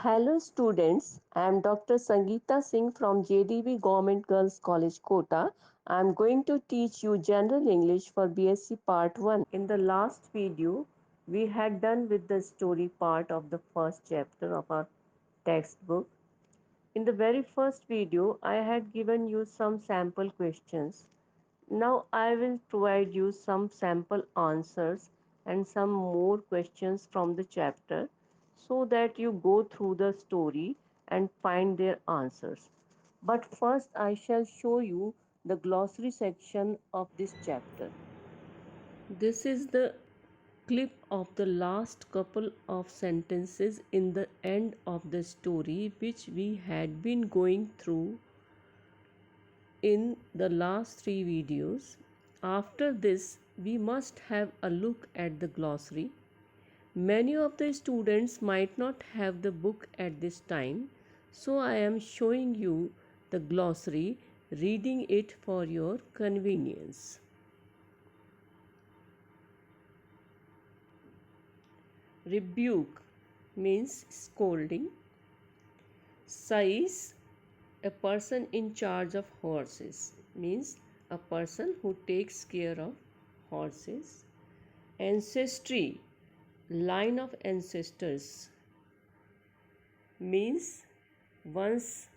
Hello students, I am Dr. Sangeeta Singh from JDB Government Girls College Kota. I am going to teach you General English for BSc Part 1. In the last video, we had done with the story part of the first chapter of our textbook. In the very first video, I had given you some sample questions. Now I will provide you some sample answers and some more questions from the chapter so that you go through the story and find their answers. But first I shall show you the glossary section of this chapter. This is the clip of the last couple of sentences in the end of the story which we had been going through in the last three videos. After this, we must have a look at the glossary. Many of the students might not have the book at this time, so I am showing you the glossary, reading it for your convenience. Rebuke means scolding. Sais, a person in charge of horses, means a person who takes care of horses. Ancestry, line of ancestors, means one's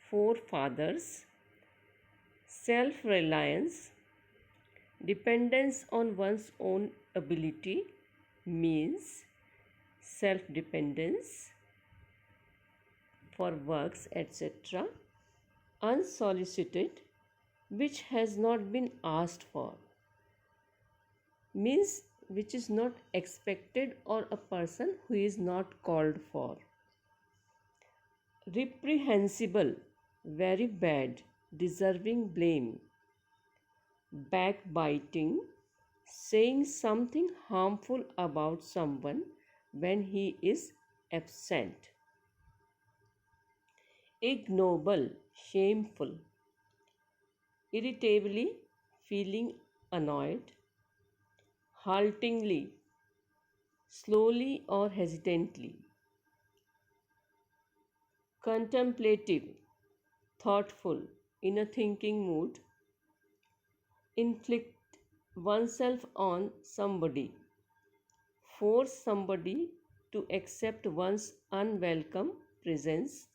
forefathers. Self reliance, dependence on one's own ability, means self dependence for works, etc. Unsolicited, which has not been asked for, means which is not expected or a person who is not called for. Reprehensible, very bad, deserving blame. Backbiting, saying something harmful about someone when he is absent. Ignoble, shameful. Irritably, feeling annoyed. Haltingly, slowly or hesitantly. Contemplative, thoughtful, in a thinking mood. Inflict oneself on somebody. Force somebody to accept one's unwelcome presence.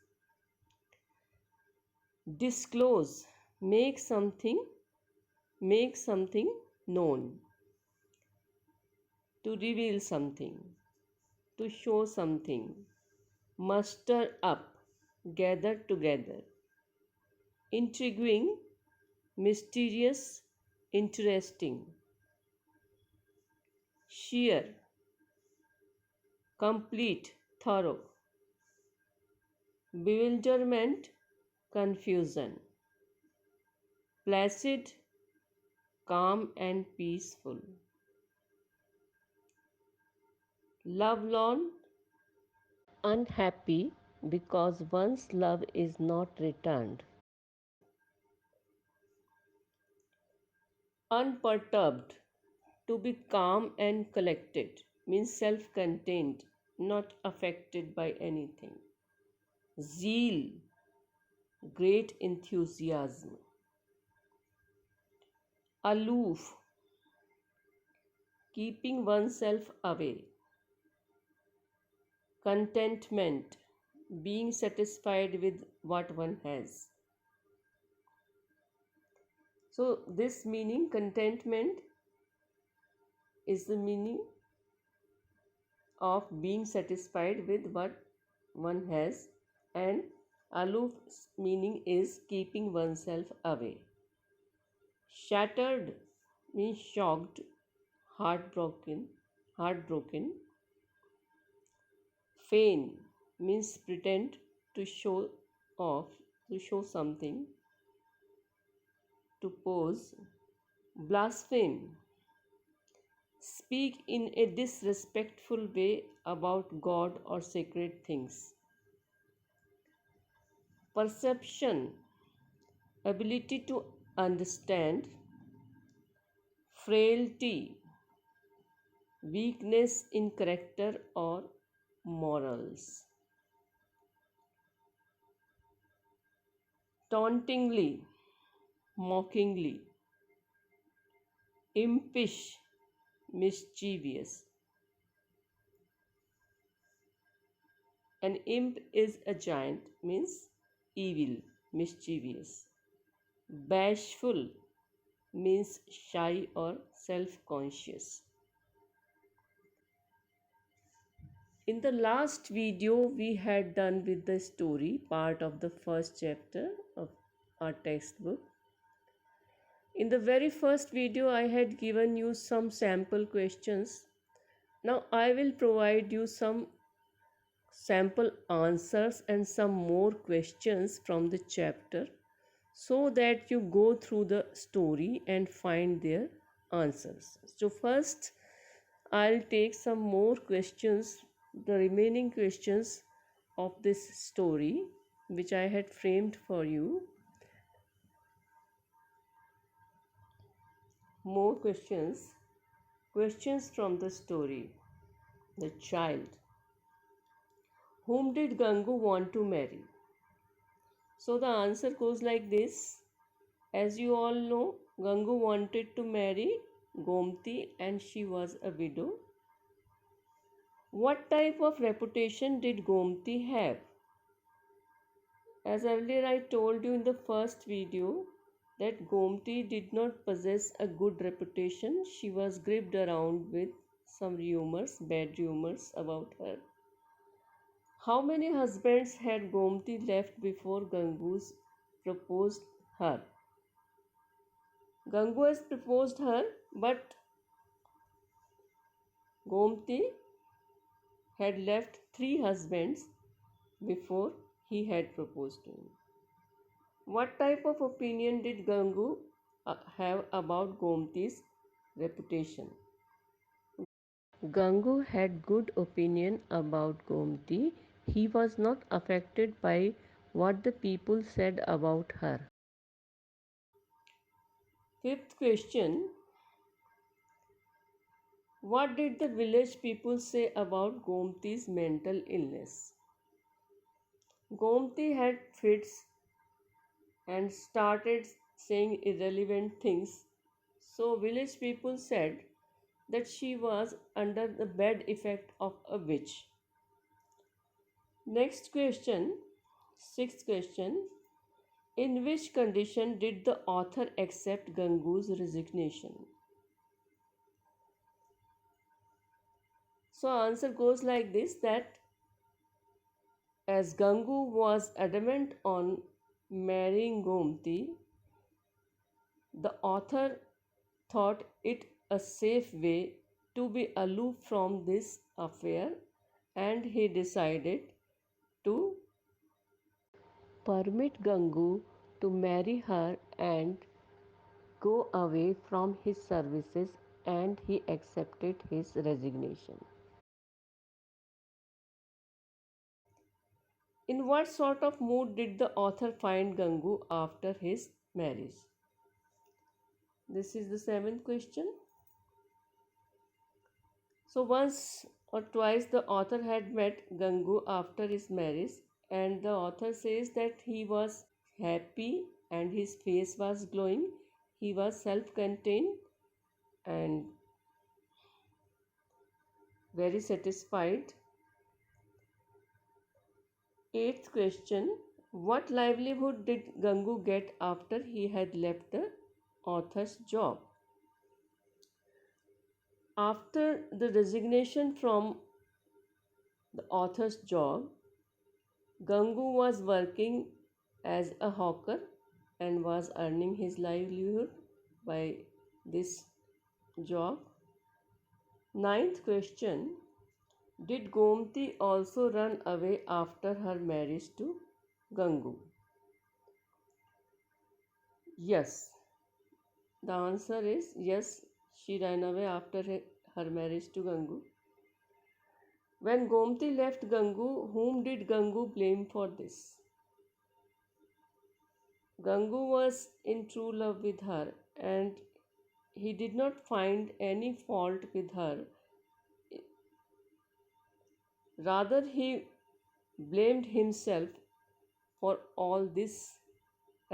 Disclose, make something known. To reveal something, to show something. Muster up, gather together. Intriguing, mysterious, interesting. Sheer, complete, thorough. Bewilderment, confusion. Placid, calm and peaceful. Lovelorn, unhappy because one's love is not returned. Unperturbed, to be calm and collected, means self contained, not affected by anything. Zeal, great enthusiasm. Aloof, keeping oneself away. Contentment, being satisfied with what one has. So, this meaning, contentment, is the meaning of being satisfied with what one has, and aloof meaning is keeping oneself away. Shattered means shocked, heartbroken. Feign means pretend to show off, to show something, to pose. Blaspheme, speak in a disrespectful way about God or sacred things. Perception, ability to understand. Frailty, weakness in character or morals. tauntingly, mockingly, impish, mischievous. An imp is a giant, means evil, mischievous. Bashful means shy or self conscious. In the last video, we had done with the story part of the first chapter of our textbook. In the very first video, I had given you some sample questions. Now I will provide you some sample answers and some more questions from the chapter so that you go through the story and find their answers. So first I'll take some more questions, the remaining questions of this story which I had framed for you. More questions. Questions from the story. The child. Whom did Gangu want to marry? So the answer goes like this. As you all know, Gangu wanted to marry Gomti and she was a widow. What type of reputation did Gomti have? As earlier I told you in the first video that Gomti did not possess a good reputation. She was gripped around with some rumors, bad rumors about her. How many husbands had Gomti left before Gangu's proposed her? Gangu has proposed her, but Gomti had left 3 husbands before he had proposed to him. What type of opinion did Gangu have about Gomti's reputation? Gangu had good opinion about Gomti. He was not affected by what the people said about her. Fifth question. What did the village people say about Gomti's mental illness? Gomti had fits and started saying irrelevant things. So village people said that she was under the bad effect of a witch. Next question, sixth question. In which condition did the author accept Gangu's resignation? So answer goes like this, that as Gangu was adamant on marrying Gomti, the author thought it a safe way to be aloof from this affair and he decided to permit Gangu to marry her and go away from his services, and he accepted his resignation. In what sort of mood did the author find Gangu after his marriage? This is the seventh question. So once or twice the author had met Gangu after his marriage, and the author says that he was happy and his face was glowing. He was self-contained and very satisfied. Eighth question. What livelihood did Gangu get after he had left the author's job? After the resignation from the author's job, Gangu was working as a hawker and was earning his livelihood by this job. Ninth question. Did Gomti also run away after her marriage to Gangu? Yes. The answer is yes, she ran away after her marriage to Gangu. When Gomti left Gangu, whom did Gangu blame for this? Gangu was in true love with her and he did not find any fault with her. Rather, he blamed himself for all this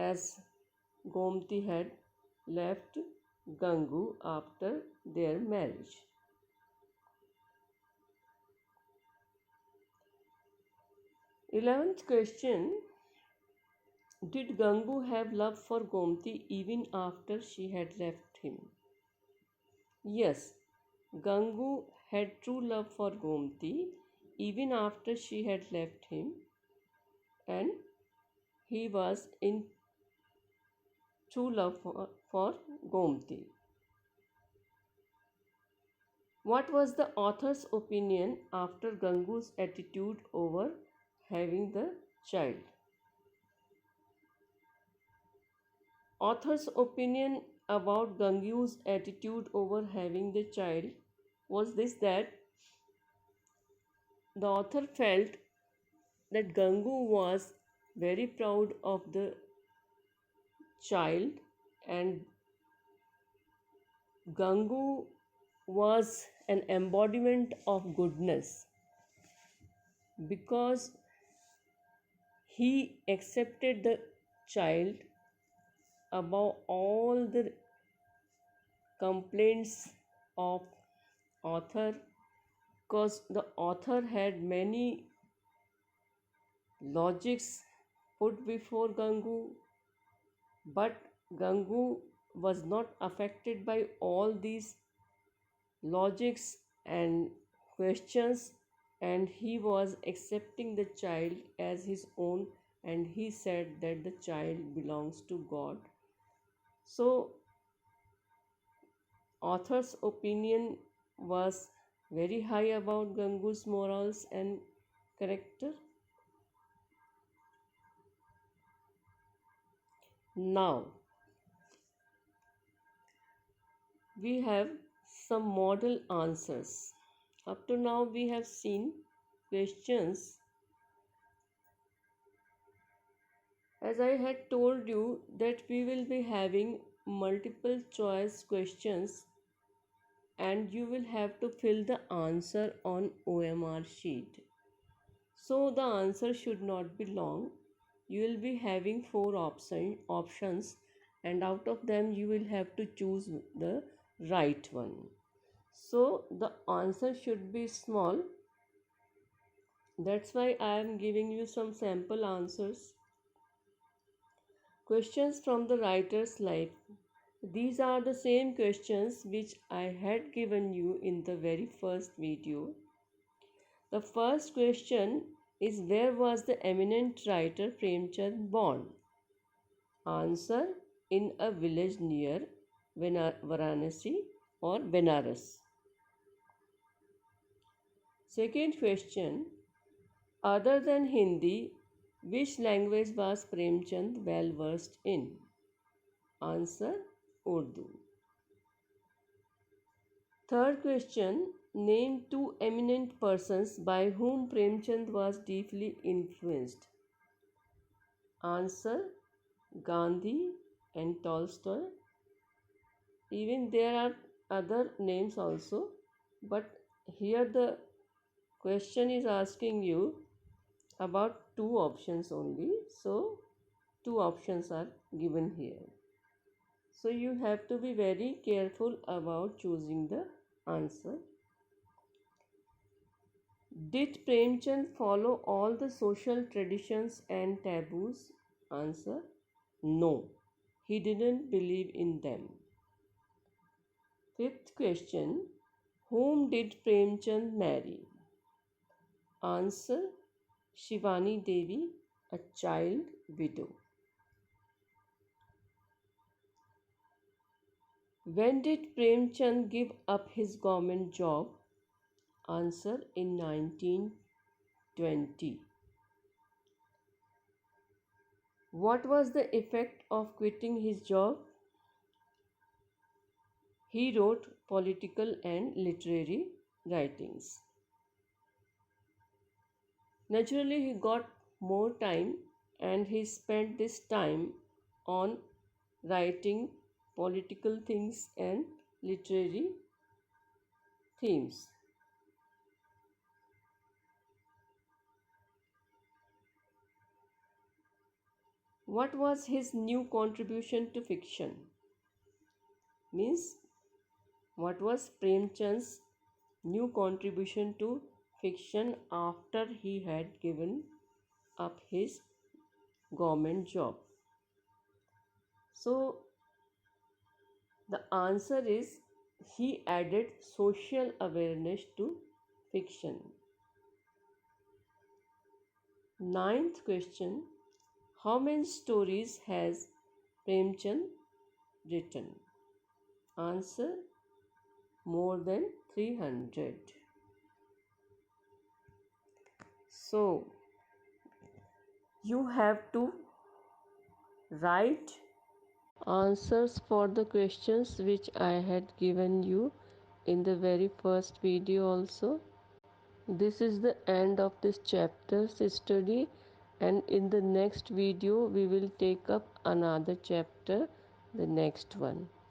as Gomti had left Gangu after their marriage. 11th question. Did Gangu have love for Gomti even after she had left him? Yes, Gangu had true love for Gomti even after she had left him, and he was in true love for Gomti. What was the author's opinion after Gangu's attitude over having the child? Author's opinion about Gangu's attitude over having the child was this, that the author felt that Gangu was very proud of the child, and Gangu was an embodiment of goodness because he accepted the child above all the complaints of author, because the author had many logics put before Gangu, but Gangu was not affected by all these logics and questions, and he was accepting the child as his own, and he said that the child belongs to God. So author's opinion was very high about Gangu's morals and character. Now we have some model answers. Up to now we have seen questions. As I had told you that we will be having multiple choice questions, and you will have to fill the answer on OMR sheet. So the answer should not be long. You will be having four options, and out of them you will have to choose the right one. So the answer should be small. That's why I am giving you some sample answers. Questions from the writer's life. These are the same questions which I had given you in the very first video. The first question is, where was the eminent writer Premchand born? Answer, in a village near Varanasi or Benares. Second question, other than Hindi, which language was Premchand well versed in? Answer, Urdu. Third question, name two eminent persons by whom Premchand was deeply influenced. Answer, Gandhi and Tolstoy. Even there are other names also, but here the question is asking you about two options only. So two options are given here. So you have to be very careful about choosing the answer. Did Premchand follow all the social traditions and taboos? Answer, no. He didn't believe in them. Fifth question, whom did Premchand marry? Answer, Shivani Devi, a child widow. When did Premchand give up his government job? Answer, in 1920. What was the effect of quitting his job? He wrote political and literary writings. Naturally, he got more time, and he spent this time on writing political things and literary themes. What was his new contribution to fiction? Means, what was Premchand's new contribution to fiction after he had given up his government job? So, the answer is he added social awareness to fiction. Ninth question: how many stories has Premchand written? Answer: more than 300. So, you have to write answers for the questions which I had given you in the very first video also. This is the end of this chapter's study, and in the next video we will take up another chapter, the next one.